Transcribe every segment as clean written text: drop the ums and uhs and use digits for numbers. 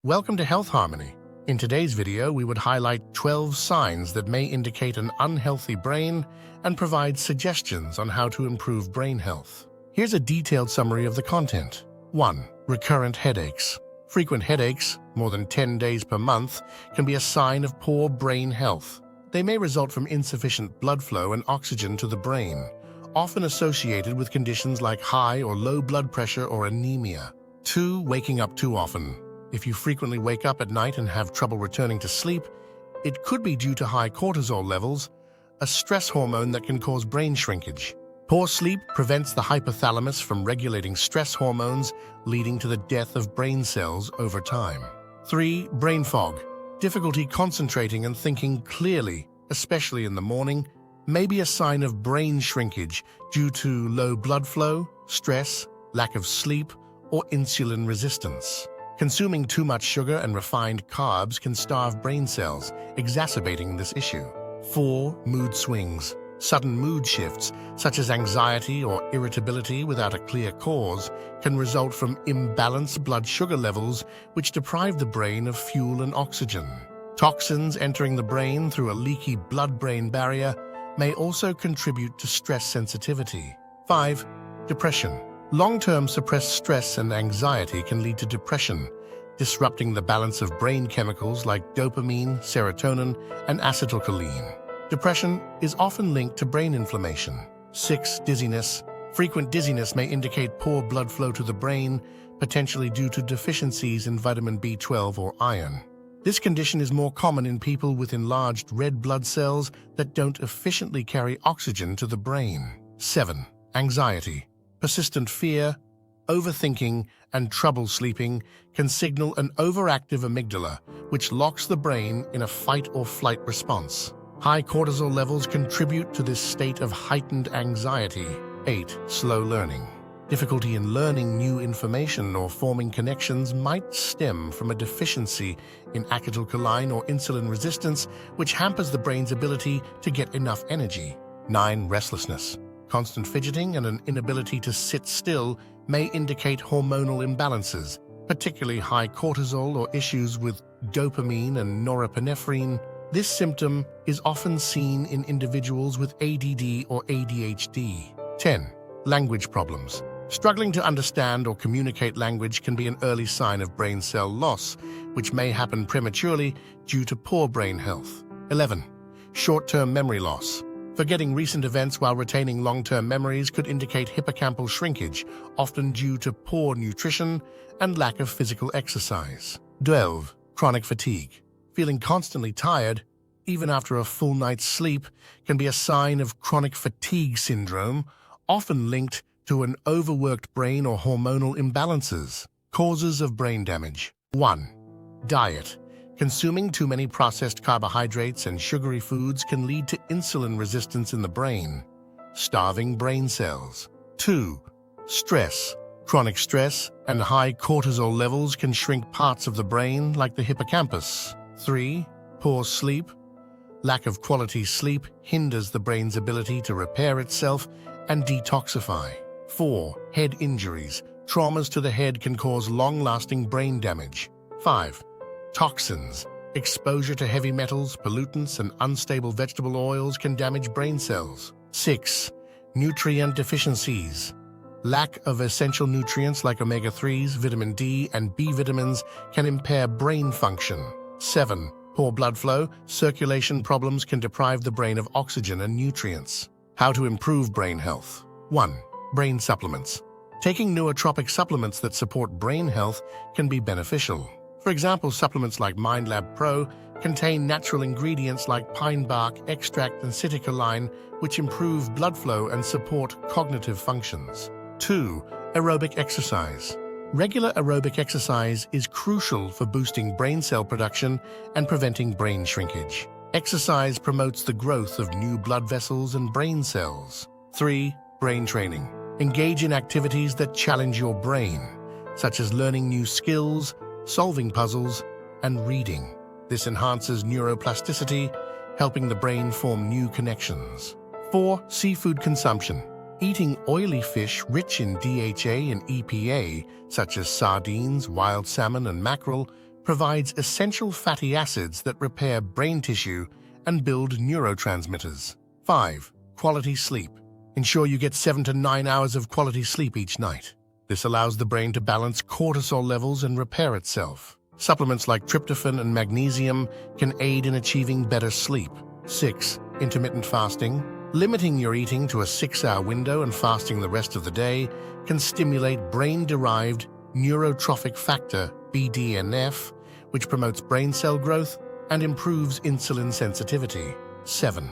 Welcome to Health Harmony. In today's video, we would highlight 12 signs that may indicate an unhealthy brain and provide suggestions on how to improve brain health. Here's a detailed summary of the content. 1. Recurrent headaches. Frequent headaches, more than 10 days per month, can be a sign of poor brain health. They may result from insufficient blood flow and oxygen to the brain, often associated with conditions like high or low blood pressure or anemia. 2. Waking up too often. If you frequently wake up at night and have trouble returning to sleep, it could be due to high cortisol levels, a stress hormone that can cause brain shrinkage. Poor sleep prevents the hypothalamus from regulating stress hormones, leading to the death of brain cells over time. 3. Brain fog. Difficulty concentrating and thinking clearly, especially in the morning, may be a sign of brain shrinkage due to low blood flow, stress, lack of sleep, or insulin resistance. Consuming too much sugar and refined carbs can starve brain cells, exacerbating this issue. 4. Mood swings. Sudden mood shifts, such as anxiety or irritability without a clear cause, can result from imbalanced blood sugar levels, which deprive the brain of fuel and oxygen. Toxins entering the brain through a leaky blood-brain barrier may also contribute to stress sensitivity. 5. Depression. Long-term suppressed stress and anxiety can lead to depression, disrupting the balance of brain chemicals like dopamine, serotonin, and acetylcholine. Depression is often linked to brain inflammation. 6. Dizziness. Frequent dizziness may indicate poor blood flow to the brain, potentially due to deficiencies in vitamin B12 or iron. This condition is more common in people with enlarged red blood cells that don't efficiently carry oxygen to the brain. 7. Anxiety. Persistent fear, overthinking, and trouble sleeping can signal an overactive amygdala, which locks the brain in a fight-or-flight response. High cortisol levels contribute to this state of heightened anxiety. 8. Slow learning. Difficulty in learning new information or forming connections might stem from a deficiency in acetylcholine or insulin resistance, which hampers the brain's ability to get enough energy. 9. Restlessness. Constant fidgeting and an inability to sit still may indicate hormonal imbalances, particularly high cortisol or issues with dopamine and norepinephrine. This symptom is often seen in individuals with ADD or ADHD. 10. Language problems. Struggling to understand or communicate language can be an early sign of brain cell loss, which may happen prematurely due to poor brain health. 11. Short-term memory loss. Forgetting recent events while retaining long-term memories could indicate hippocampal shrinkage, often due to poor nutrition and lack of physical exercise. 12. Chronic fatigue. Feeling constantly tired, even after a full night's sleep, can be a sign of chronic fatigue syndrome, often linked to an overworked brain or hormonal imbalances. Causes of brain damage. 1. Diet. Consuming too many processed carbohydrates and sugary foods can lead to insulin resistance in the brain, starving brain cells. 2. Stress. Chronic stress and high cortisol levels can shrink parts of the brain like the hippocampus. 3. Poor sleep. Lack of quality sleep hinders the brain's ability to repair itself and detoxify. 4. Head injuries. Traumas to the head can cause long-lasting brain damage. 5. Toxins. Exposure to heavy metals, pollutants, and unstable vegetable oils can damage brain cells. 6. Nutrient deficiencies. Lack of essential nutrients like omega-3s, vitamin D, and B vitamins can impair brain function. 7. Poor blood flow. Circulation problems can deprive the brain of oxygen and nutrients. How to improve brain health. 1. Brain supplements. Taking nootropic supplements that support brain health can be beneficial. For example, supplements like MindLab Pro contain natural ingredients like pine bark, extract, and citicoline, which improve blood flow and support cognitive functions. 2. Aerobic exercise. Regular aerobic exercise is crucial for boosting brain cell production and preventing brain shrinkage. Exercise promotes the growth of new blood vessels and brain cells. 3. Brain training. Engage in activities that challenge your brain, such as learning new skills, solving puzzles, and reading. This enhances neuroplasticity, helping the brain form new connections. 4. Seafood consumption. Eating oily fish rich in DHA and EPA, such as sardines, wild salmon, and mackerel, provides essential fatty acids that repair brain tissue and build neurotransmitters. 5. Quality sleep. Ensure you get 7 to 9 hours of quality sleep each night. This allows the brain to balance cortisol levels and repair itself. Supplements like tryptophan and magnesium can aid in achieving better sleep. 6. Intermittent fasting. Limiting your eating to a 6-hour window and fasting the rest of the day can stimulate brain-derived neurotrophic factor, BDNF, which promotes brain cell growth and improves insulin sensitivity. 7.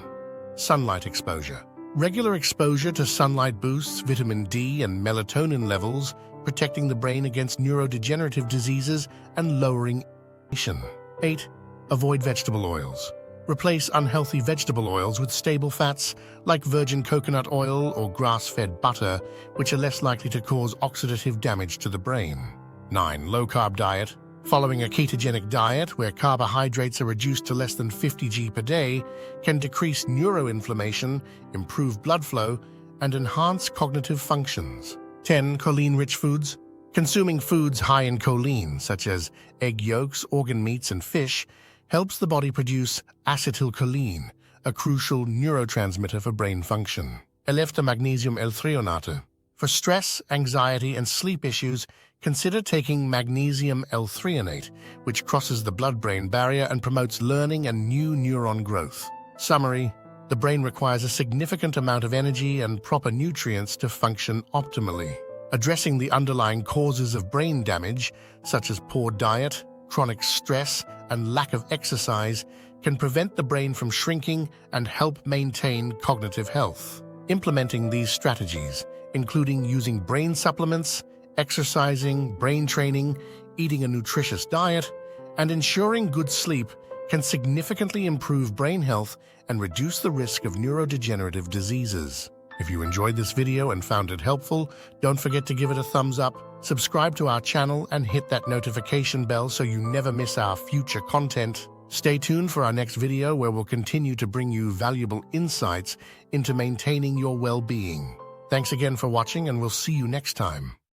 Sunlight exposure. Regular exposure to sunlight boosts vitamin D and melatonin levels, protecting the brain against neurodegenerative diseases and lowering inflammation. 8. Avoid vegetable oils. Replace unhealthy vegetable oils with stable fats like virgin coconut oil or grass-fed butter, which are less likely to cause oxidative damage to the brain. 9. Low-carb diet. Following a ketogenic diet where carbohydrates are reduced to less than 50 g per day can decrease neuroinflammation, improve blood flow, and enhance cognitive functions. 10. Choline-rich foods. Consuming foods high in choline, such as egg yolks, organ meats, and fish, helps the body produce acetylcholine, a crucial neurotransmitter for brain function. 11. Magnesium L-threonate. For stress, anxiety, and sleep issues, consider taking magnesium L-threonate, which crosses the blood-brain barrier and promotes learning and new neuron growth. Summary: the brain requires a significant amount of energy and proper nutrients to function optimally. Addressing the underlying causes of brain damage, such as poor diet, chronic stress, and lack of exercise, can prevent the brain from shrinking and help maintain cognitive health. Implementing these strategies, including using brain supplements, exercising, brain training, eating a nutritious diet, and ensuring good sleep, can significantly improve brain health and reduce the risk of neurodegenerative diseases. If you enjoyed this video and found it helpful, don't forget to give it a thumbs up, subscribe to our channel, and hit that notification bell so you never miss our future content. Stay tuned for our next video where we'll continue to bring you valuable insights into maintaining your well-being. Thanks again for watching, and we'll see you next time.